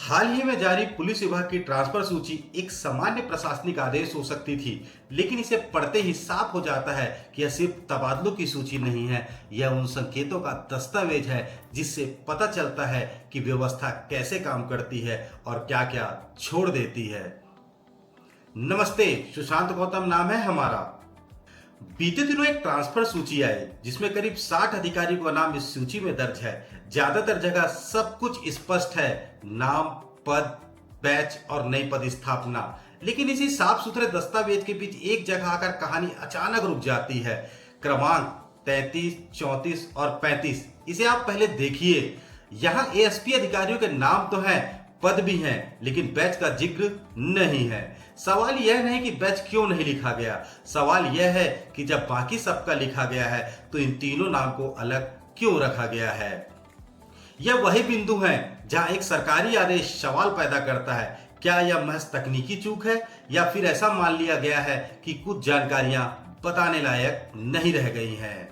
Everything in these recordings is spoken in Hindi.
हाल ही में जारी पुलिस विभाग की ट्रांसफर सूची एक सामान्य प्रशासनिक आदेश हो सकती थी, लेकिन इसे पढ़ते ही साफ हो जाता है कि यह सिर्फ तबादलों की सूची नहीं है। यह उन संकेतों का दस्तावेज है जिससे पता चलता है कि व्यवस्था कैसे काम करती है और क्या क्या छोड़ देती है। नमस्ते, सुशांत गौतम नाम है हमारा। बीते दिनों एक ट्रांसफर सूची आई जिसमें करीब 60 अधिकारियों का नाम इस सूची में दर्ज है। ज्यादातर जगह सब कुछ स्पष्ट है, नाम, पद, बैच और नई पद स्थापना। लेकिन इसी साफ सुथरे दस्तावेज के बीच एक जगह आकर कहानी अचानक रुक जाती है। क्रमांक 33, 34 और 35, इसे आप पहले देखिए। यहाँ एएसपी अधिकारियों के नाम तो हैं, पद भी हैं, लेकिन बैच का जिक्र नहीं है। सवाल यह नहीं कि बैच क्यों नहीं लिखा गया, सवाल यह है कि जब बाकी सबका लिखा गया है तो इन तीनों नाम को अलग क्यों रखा गया है। यह वही बिंदु है जहां एक सरकारी आदेश सवाल पैदा करता है। क्या यह महज तकनीकी चूक है या फिर ऐसा मान लिया गया है कि कुछ जानकारियां बताने लायक नहीं रह गई हैं।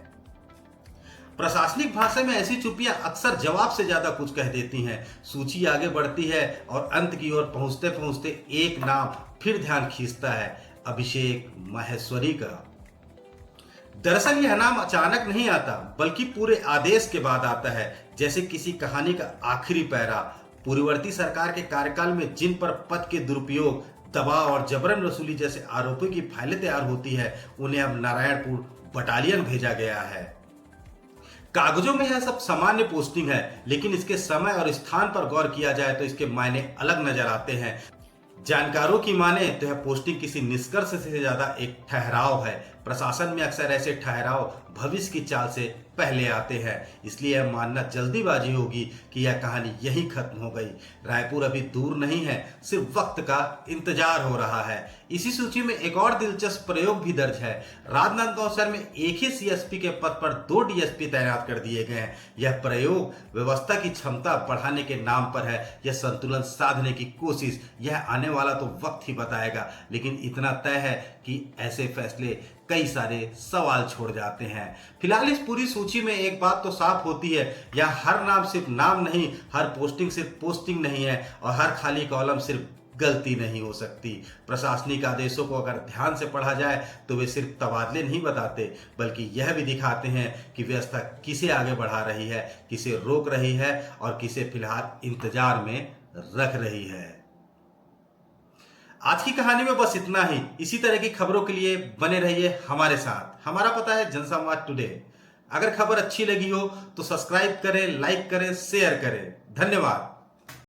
प्रशासनिक भाषा में ऐसी चुप्पियां अक्सर जवाब से ज्यादा कुछ कह देती हैं। सूची आगे बढ़ती है और अंत की ओर पहुंचते पहुंचते एक नाम फिर ध्यान खींचता है, अभिषेक माहेश्वरी का। दरअसल यह नाम अचानक नहीं आता, बल्कि पूरे आदेश के बाद आता है, जैसे किसी कहानी का आखिरी पैरा। पूर्ववर्ती सरकार के कार्यकाल में जिन पर पद के दुरुपयोग, दबाव और जबरन वसूली जैसे आरोपों की फाइलें तैयार होती है, उन्हें अब नारायणपुर बटालियन भेजा गया है। कागजों में यह सब सामान्य पोस्टिंग है, लेकिन इसके समय और स्थान पर गौर किया जाए तो इसके मायने अलग नजर आते हैं। जानकारों की माने तो यह पोस्टिंग किसी निष्कर्ष से ज्यादा एक ठहराव है। प्रशासन में अक्सर ऐसे ठहराव भविष्य की चाल से पहले आते हैं, इसलिए यह मानना जल्दीबाजी होगी कि यह कहानी यहीं खत्म हो गई। रायपुर अभी दूर नहीं है, सिर्फ वक्त का इंतजार हो रहा है। इसी सूची में एक और दिलचस्प प्रयोग भी दर्ज है। राजनांदगांव शहर में एक ही सीएसपी के पद पर 2 डीएसपी तैनात कर दिए गए हैं। यह प्रयोग व्यवस्था की क्षमता बढ़ाने के नाम पर है, यह संतुलन साधने की कोशिश। यह आने वाला तो वक्त ही बताएगा, लेकिन इतना तय है कि ऐसे फैसले कई सारे सवाल छोड़ जाते हैं। फिलहाल इस पूरी सूची में एक बात तो साफ होती है, यह हर नाम सिर्फ नाम नहीं, हर पोस्टिंग सिर्फ पोस्टिंग नहीं है और हर खाली कॉलम सिर्फ गलती नहीं हो सकती। प्रशासनिक आदेशों को अगर ध्यान से पढ़ा जाए तो वे सिर्फ तबादले नहीं बताते, बल्कि यह भी दिखाते हैं कि व्यवस्था किसे आगे बढ़ा रही है, किसे रोक रही है और किसे फिलहाल इंतजार में रख रही है। आज की कहानी में बस इतना ही। इसी तरह की खबरों के लिए बने रहिए हमारे साथ। हमारा पता है जनसंवाद टुडे। अगर खबर अच्छी लगी हो तो सब्सक्राइब करें, लाइक करें, शेयर करें। धन्यवाद।